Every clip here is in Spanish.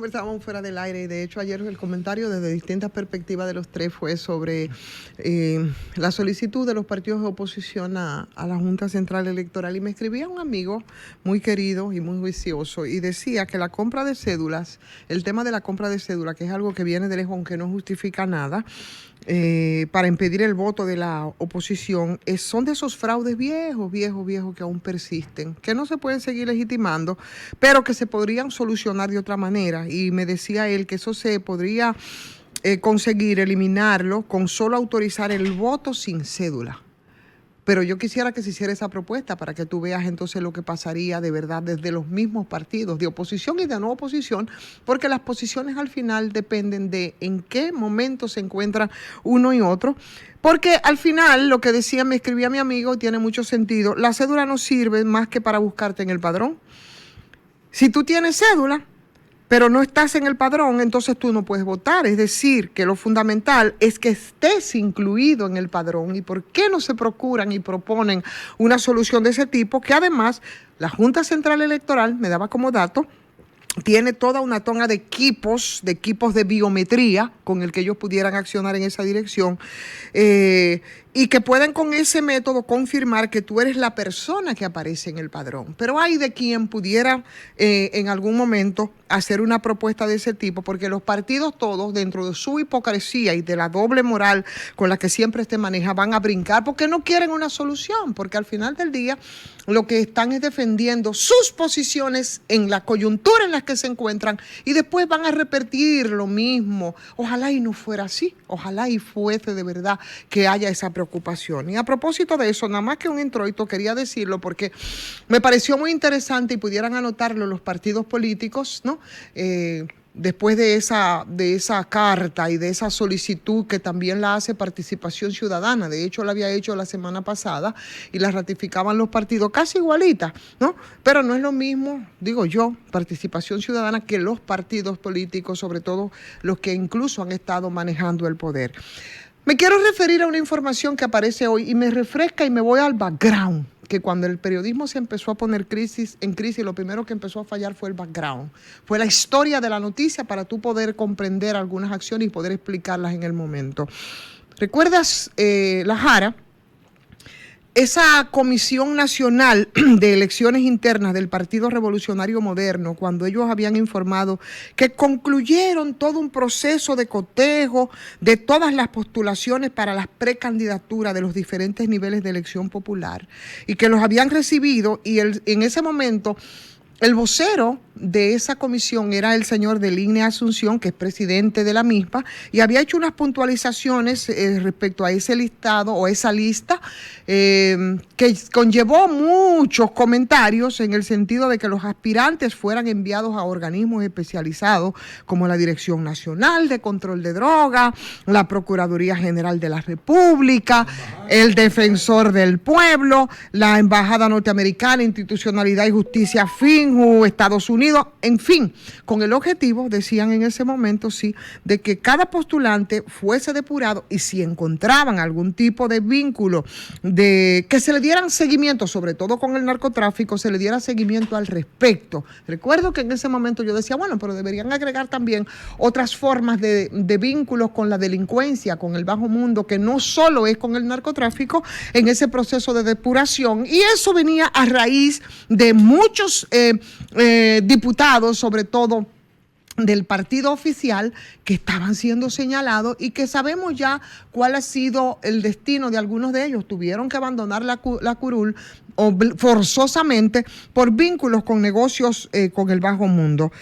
conversábamos fuera del aire y de hecho ayer el comentario desde distintas perspectivas de los tres fue sobre la solicitud de los partidos de oposición a la Junta Central Electoral, y me escribía un amigo muy querido y muy juicioso y decía que la compra de cédulas, el tema de la compra de cédulas, que es algo que viene de lejos aunque no justifica nada, para impedir el voto de la oposición, son de esos fraudes viejos que aún persisten, que no se pueden seguir legitimando, pero que se podrían solucionar de otra manera. Y me decía él que eso se podría conseguir eliminarlo con solo autorizar el voto sin cédula. Pero yo quisiera que se hiciera esa propuesta para que tú veas entonces lo que pasaría de verdad desde los mismos partidos de oposición y de no oposición, porque las posiciones al final dependen de en qué momento se encuentran uno y otro. Porque al final, lo que decía, me escribía mi amigo, y tiene mucho sentido, la cédula no sirve más que para buscarte en el padrón. Si tú tienes cédula, pero no estás en el padrón, entonces tú no puedes votar. Es decir, que lo fundamental es que estés incluido en el padrón. ¿Y por qué no se procuran y proponen una solución de ese tipo? Que además la Junta Central Electoral, me daba como dato, tiene toda una tona de equipos de biometría con el que ellos pudieran accionar en esa dirección, y que puedan con ese método confirmar que tú eres la persona que aparece en el padrón. Pero hay de quien pudiera en algún momento hacer una propuesta de ese tipo, porque los partidos todos, dentro de su hipocresía y de la doble moral con la que siempre se maneja, van a brincar porque no quieren una solución, porque al final del día lo que están es defendiendo sus posiciones en la coyuntura en la que se encuentran y después van a repetir lo mismo. Ojalá y no fuera así, ojalá y fuese de verdad que haya esa preocupación. Y a propósito de eso, nada más que un introito, quería decirlo porque me pareció muy interesante y pudieran anotarlo los partidos políticos, ¿no? Después de esa carta y de esa solicitud que también la hace Participación Ciudadana. De hecho, la había hecho la semana pasada y la ratificaban los partidos casi igualitas, ¿no? Pero no es lo mismo, digo yo, Participación Ciudadana, que los partidos políticos, sobre todo los que incluso han estado manejando el poder. Me quiero referir a una información que aparece hoy y me refresca y me voy al background, que cuando el periodismo se empezó a poner en crisis, lo primero que empezó a fallar fue el background. Fue la historia de la noticia para tú poder comprender algunas acciones y poder explicarlas en el momento. ¿Recuerdas la Jara? Esa Comisión Nacional de Elecciones Internas del Partido Revolucionario Moderno, cuando ellos habían informado que concluyeron todo un proceso de cotejo de todas las postulaciones para las precandidaturas de los diferentes niveles de elección popular y que los habían recibido, y en ese momento el vocero de esa comisión era el señor Deligne Asunción, que es presidente de la misma, y había hecho unas puntualizaciones respecto a ese listado o esa lista que conllevó muchos comentarios en el sentido de que los aspirantes fueran enviados a organismos especializados como la Dirección Nacional de Control de Drogas, la Procuraduría General de la República, el Defensor del Pueblo, la Embajada Norteamericana, Institucionalidad y Justicia FINJU, Estados Unidos, en fin, con el objetivo, decían en ese momento, sí, de que cada postulante fuese depurado y si encontraban algún tipo de vínculo, de que se le dieran seguimiento, sobre todo con el narcotráfico, se le diera seguimiento al respecto. Recuerdo que en ese momento yo decía, bueno, pero deberían agregar también otras formas de vínculos con la delincuencia, con el bajo mundo, que no solo es con el narcotráfico, en ese proceso de depuración. Y eso venía a raíz de muchos diputados, sobre todo del partido oficial, que estaban siendo señalados y que sabemos ya cuál ha sido el destino de algunos de ellos. Tuvieron que abandonar la curul forzosamente por vínculos con negocios con el bajo mundo.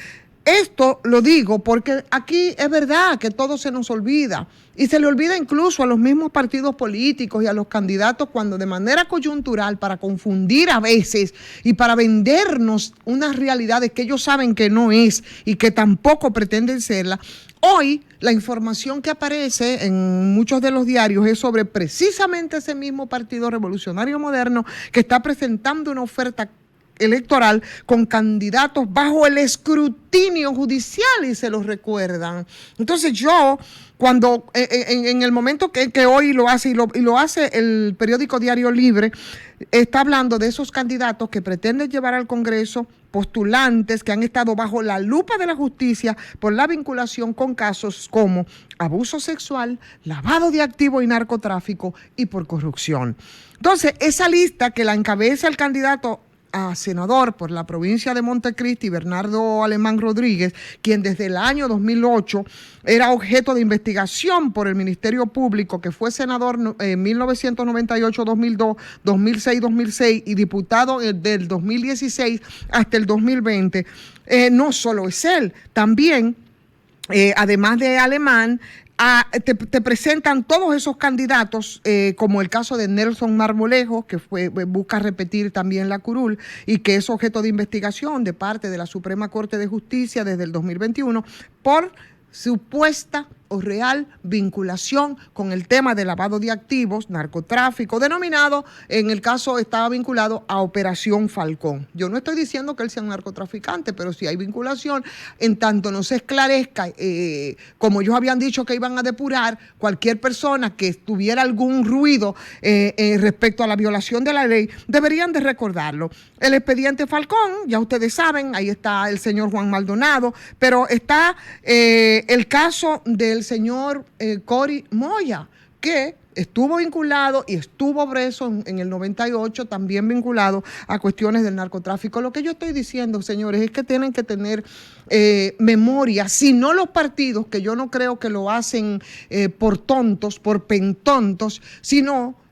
Esto lo digo porque aquí es verdad que todo se nos olvida y se le olvida incluso a los mismos partidos políticos y a los candidatos cuando de manera coyuntural, para confundir a veces y para vendernos unas realidades que ellos saben que no es y que tampoco pretenden serla. Hoy la información que aparece en muchos de los diarios es sobre precisamente ese mismo Partido Revolucionario Moderno que está presentando una oferta electoral con candidatos bajo el escrutinio judicial y se los recuerdan. Entonces yo, cuando en el momento que hoy lo hace y lo hace el periódico Diario Libre, está hablando de esos candidatos que pretenden llevar al Congreso postulantes que han estado bajo la lupa de la justicia por la vinculación con casos como abuso sexual, lavado de activos y narcotráfico y por corrupción. Entonces, esa lista que la encabeza el candidato a senador por la provincia de Montecristi, Bernardo Alemán Rodríguez, quien desde el año 2008 era objeto de investigación por el Ministerio Público, que fue senador en 1998, 2002, 2006, 2006 y diputado del 2016 hasta el 2020. No solo es él, también, además de Alemán, te presentan todos esos candidatos, como el caso de Nelson Marmolejo, que busca repetir también la curul y que es objeto de investigación de parte de la Suprema Corte de Justicia desde el 2021 por supuesta o real vinculación con el tema de lavado de activos, narcotráfico, denominado, en el caso estaba vinculado a Operación Falcón. Yo no estoy diciendo que él sea un narcotraficante, pero si hay vinculación, en tanto no se esclarezca, como ellos habían dicho que iban a depurar cualquier persona que tuviera algún ruido respecto a la violación de la ley, deberían de recordarlo. El expediente Falcón, ya ustedes saben, ahí está el señor Juan Maldonado, pero está el caso del señor Cory Moya, que estuvo vinculado y estuvo preso en el 98, también vinculado a cuestiones del narcotráfico. Lo que yo estoy diciendo, señores, es que tienen que tener memoria, si no los partidos, que yo no creo que lo hacen por tontos, por pentontos, sino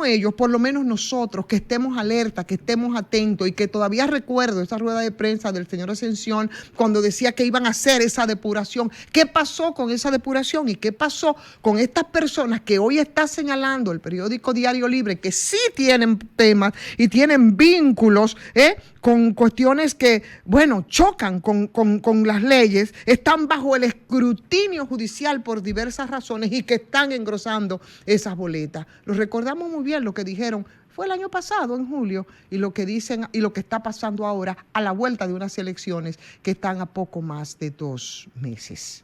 ellos, por lo menos nosotros, que estemos alerta, que estemos atentos y que todavía recuerdo esa rueda de prensa del señor Ascensión cuando decía que iban a hacer esa depuración. ¿Qué pasó con esa depuración y qué pasó con estas personas que hoy está señalando el periódico Diario Libre que sí tienen temas y tienen vínculos con cuestiones que, bueno, chocan con las leyes, están bajo el escrutinio judicial por diversas razones y que están engrosando esas boletas? Lo recordamos muy bien lo que dijeron, fue el año pasado, en julio, y lo que dicen y lo que está pasando ahora a la vuelta de unas elecciones que están a poco más de 2 meses.